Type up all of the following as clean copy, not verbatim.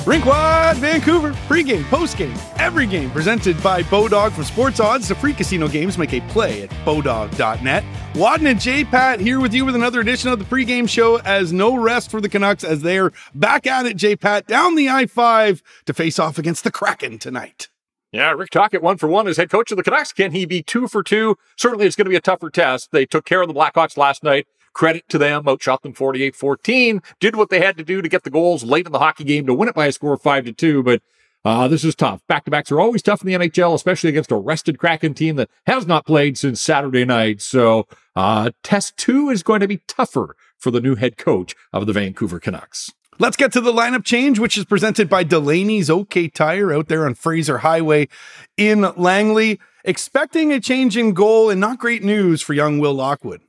Rink Vancouver, pregame, postgame, every game presented by Bodog. From sports odds to free casino games, make a play at bodog.net. Wadden and JPat here with you with another edition of the pregame show, as no rest for the Canucks as they're back at it. JPat down the I-5 to face off against the Kraken tonight. Yeah, Rick Tocchet 1-for-1 as head coach of the Canucks. Can he be 2-for-2? Certainly it's going to be a tougher test. They took care of the Blackhawks last night. Credit to them, outshot them 48-14, did what they had to do to get the goals late in the hockey game to win it by a score of 5-2, but this is tough. Back-to-backs are always tough in the NHL, especially against a rested Kraken team that has not played since Saturday night, so test 2 is going to be tougher for the new head coach of the Vancouver Canucks. Let's get to the lineup change, which is presented by Delaney's OK Tire out there on Fraser Highway in Langley. Expecting a change in goal and not great news for young Will Lockwood.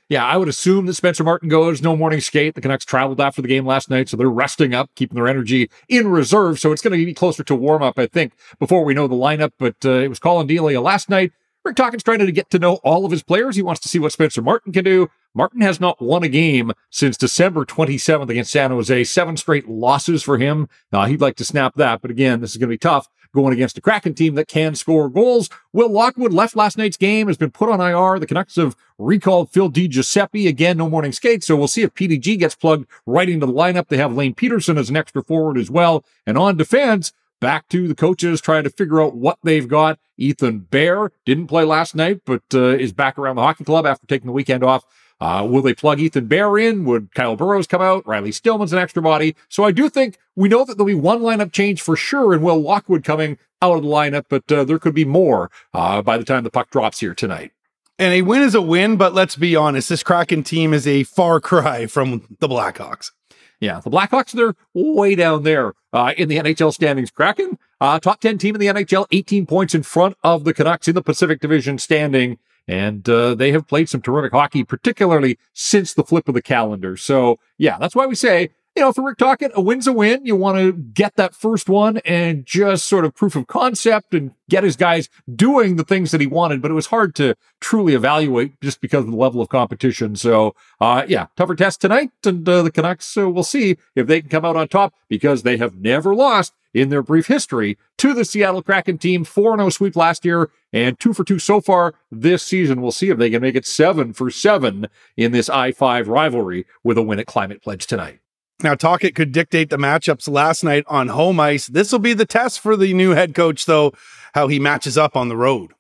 Yeah, I would assume that Spencer Martin goes. No morning skate. The Canucks traveled after the game last night, so they're resting up, keeping their energy in reserve. So it's going to be closer to warm-up, I think, before we know the lineup. But it was Colin Delia last night. Rick Tocchet's trying to get to know all of his players. He wants to see what Spencer Martin can do. Martin has not won a game since December 27th against San Jose. 7 straight losses for him. He'd like to snap that, but again, this is going to be tough going against a Kraken team that can score goals. Will Lockwood left last night's game, has been put on IR. The Canucks have recalled Phil DiGiuseppe. Again, no morning skate, so we'll see if PDG gets plugged right into the lineup. They have Lane Peterson as an extra forward as well. And on defense, back to the coaches trying to figure out what they've got. Ethan Bear didn't play last night, but is back around the hockey club after taking the weekend off. Will they plug Ethan Bear in? Would Kyle Burrows come out? Riley Stillman's an extra body. So I do think we know that there'll be one lineup change for sure, and Will Lockwood coming out of the lineup, but there could be more by the time the puck drops here tonight. And a win is a win, but let's be honest, this Kraken team is a far cry from the Blackhawks. Yeah, the Blackhawks, they're way down there in the NHL standings. Kraken, top 10 team in the NHL, 18 points in front of the Canucks in the Pacific Division standing. And they have played some terrific hockey, particularly since the flip of the calendar. So, yeah, that's why we say, for Rick Tocchet, a win's a win. You want to get that first one and just sort of proof of concept and get his guys doing the things that he wanted. But it was hard to truly evaluate just because of the level of competition. So, yeah, tougher test tonight. And the Canucks, we'll see if they can come out on top, because they have never lost in their brief history to the Seattle Kraken team. 4-0 sweep last year and 2-for-2 so far this season. We'll see if they can make it 7-for-7 in this I-5 rivalry with a win at Climate Pledge tonight. Now, Tocchet could dictate the matchups last night on home ice. This will be the test for the new head coach, though, how he matches up on the road.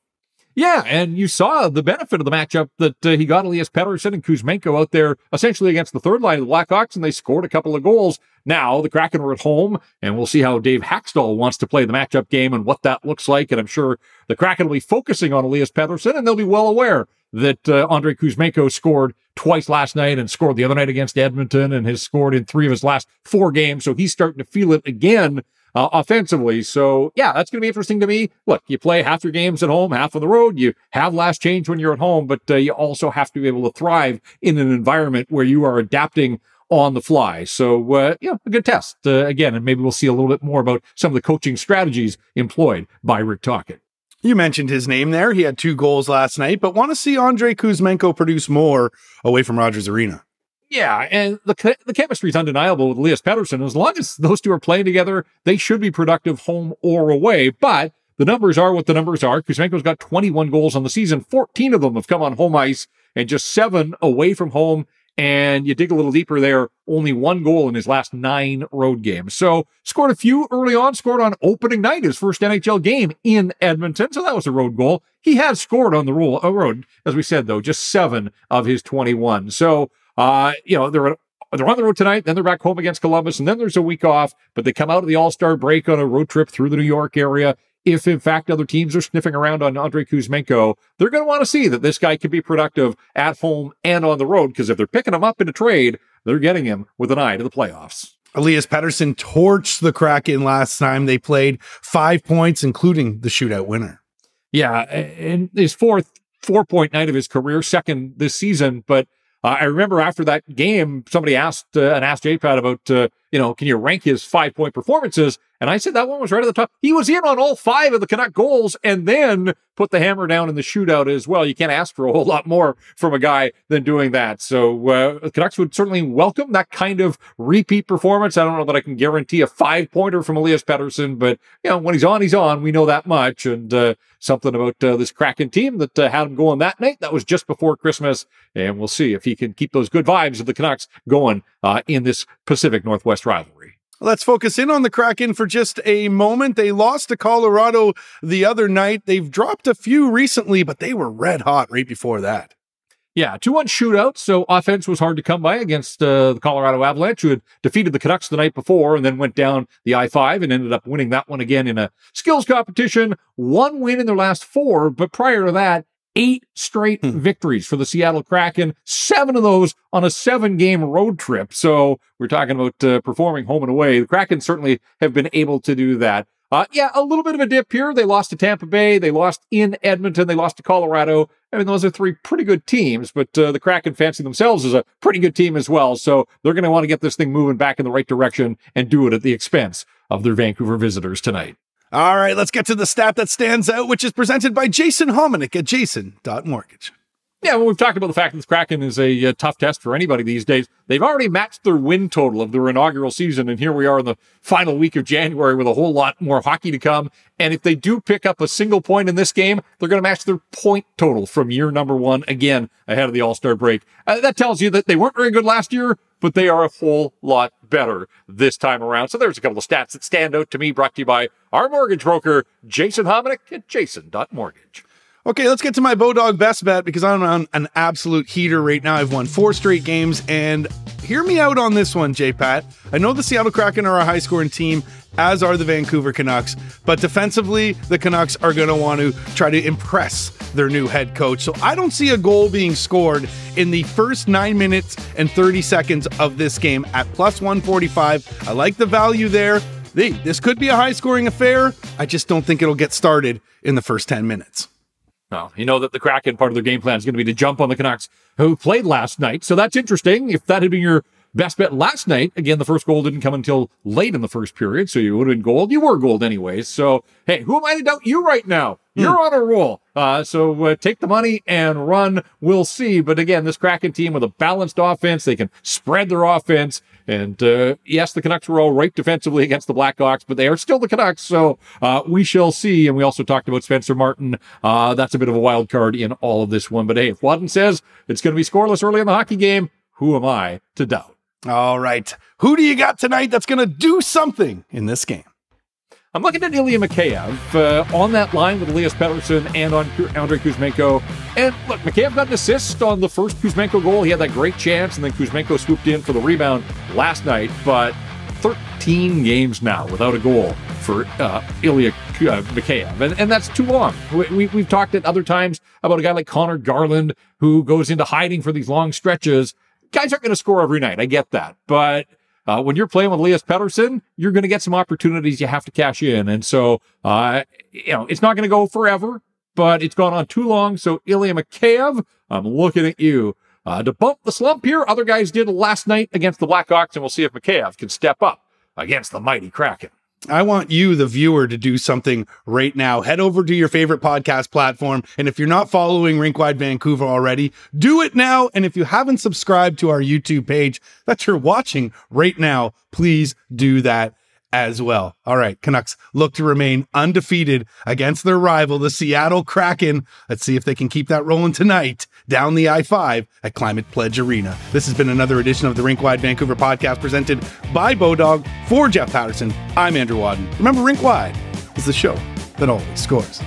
Yeah, and you saw the benefit of the matchup that he got Elias Pettersson and Kuzmenko out there essentially against the third line of the Blackhawks, and they scored a couple of goals. Now, the Kraken are at home, and we'll see how Dave Hackstall wants to play the matchup game and what that looks like. And I'm sure the Kraken will be focusing on Elias Pettersson, and they'll be well aware that Andrei Kuzmenko scored twice last night and scored the other night against Edmonton and has scored in 3 of his last 4 games. So he's starting to feel it again offensively. So, yeah, that's going to be interesting to me. Look, you play half your games at home, half on the road. You have last change when you're at home, but you also have to be able to thrive in an environment where you are adapting on the fly. So, a good test again, and maybe we'll see a little bit more about some of the coaching strategies employed by Rick Tocchet. You mentioned his name there. He had 2 goals last night, but want to see Andrei Kuzmenko produce more away from Rogers Arena. Yeah, and the chemistry is undeniable with Elias Pettersson. As long as those two are playing together, they should be productive home or away. But the numbers are what the numbers are. Kuzmenko's got 21 goals on the season. 14 of them have come on home ice and just 7 away from home. And you dig a little deeper there, only 1 goal in his last 9 road games. So scored a few early on, scored on opening night, his first NHL game in Edmonton. So that was a road goal. He has scored on the road, as we said, though, just 7 of his 21. So, they're on the road tonight, then they're back home against Columbus, and then there's a week off, but they come out of the All-Star break on a road trip through the New York area. If, in fact, other teams are sniffing around on Andrei Kuzmenko, they're going to want to see that this guy can be productive at home and on the road, because if they're picking him up in a trade, they're getting him with an eye to the playoffs. Elias Pettersson torched the Kraken last time they played, 5 points, including the shootout winner. Yeah, and his 4-point night of his career, second this season, but I remember after that game, somebody asked JPat about, can you rank his 5-point performances? And I said that one was right at the top. He was in on all 5 of the Canuck goals and then put the hammer down in the shootout as well. You can't ask for a whole lot more from a guy than doing that. So the Canucks would certainly welcome that kind of repeat performance. I don't know that I can guarantee a 5-pointer from Elias Pettersson, but when he's on, he's on. We know that much. And something about this Kraken team that had him going that night. That was just before Christmas. And we'll see if he can keep those good vibes of the Canucks going in this Pacific Northwest rivalry. Let's focus in on the Kraken for just a moment. They lost to Colorado the other night. They've dropped a few recently, but they were red hot right before that. Yeah, 2-1 shootout, so offense was hard to come by against the Colorado Avalanche, who had defeated the Canucks the night before and then went down the I-5 and ended up winning that one again in a skills competition. 1 win in their last 4, but prior to that, 8 straight victories for the Seattle Kraken, 7 of those on a 7-game road trip. So we're talking about performing home and away. The Kraken certainly have been able to do that. Yeah, a little bit of a dip here. They lost to Tampa Bay. They lost in Edmonton. They lost to Colorado. I mean, those are 3 pretty good teams, but the Kraken fancy themselves as a pretty good team as well. So they're going to want to get this thing moving back in the right direction and do it at the expense of their Vancouver visitors tonight. All right, let's get to the stat that stands out, which is presented by Jason Hominick at jason.mortgage. Yeah, well, we've talked about the fact that the Kraken is a tough test for anybody these days. They've already matched their win total of their inaugural season, and here we are in the final week of January with a whole lot more hockey to come. And if they do pick up a single point in this game, they're going to match their point total from year number 1 again ahead of the All-Star break. That tells you that they weren't very good last year, but they are a whole lot better this time around. So there's a couple of stats that stand out to me, brought to you by our mortgage broker, Jason Hominick at jason.mortgage. Okay, let's get to my Bodog Best Bet because I'm on an absolute heater right now. I've won 4 straight games, and hear me out on this one, JPat. I know the Seattle Kraken are a high-scoring team, as are the Vancouver Canucks, but defensively, the Canucks are going to want to try to impress their new head coach. So I don't see a goal being scored in the first 9 minutes and 30 seconds of this game at plus 145. I like the value there. This could be a high-scoring affair. I just don't think it'll get started in the first 10 minutes. No, you know that the Kraken, part of their game plan is going to be to jump on the Canucks who played last night. So that's interesting. If that had been your best bet last night, again, the first goal didn't come until late in the first period, so you would have been gold. You were gold anyways. So, hey, who am I to doubt you right now? You're on a roll. So take the money and run. We'll see. But again, this Kraken team with a balanced offense, they can spread their offense. And yes, the Canucks were all right defensively against the Blackhawks, but they are still the Canucks. So we shall see. And we also talked about Spencer Martin. That's a bit of a wild card in all of this one. But hey, if Wadden says it's going to be scoreless early in the hockey game, who am I to doubt? All right. Who do you got tonight that's going to do something in this game? I'm looking at Ilya Mikheyev on that line with Elias Pettersson and on Andrei Kuzmenko. And look, Mikheyev got an assist on the first Kuzmenko goal. He had that great chance, and then Kuzmenko swooped in for the rebound last night. But 13 games now without a goal for Ilya Mikheyev. And that's too long. We've talked at other times about a guy like Connor Garland who goes into hiding for these long stretches. Guys aren't going to score every night. I get that. But when you're playing with Elias Pettersson, you're going to get some opportunities you have to cash in. And so, it's not going to go forever, but it's gone on too long. So Ilya Mikheyev, I'm looking at you to bump the slump here. Other guys did last night against the Blackhawks, and we'll see if Mikheyev can step up against the mighty Kraken. I want you, the viewer, to do something right now. Head over to your favorite podcast platform. And if you're not following Rink Wide Vancouver already, do it now. And if you haven't subscribed to our YouTube page that you're watching right now, please do that as well. All right, Canucks look to remain undefeated against their rival, the Seattle Kraken. Let's see if they can keep that rolling tonight down the I-5 at Climate Pledge Arena. This has been another edition of the Rink Wide Vancouver podcast presented by Bodog. For Jeff Patterson, I'm Andrew Wadden. Remember, Rink Wide is the show that always scores.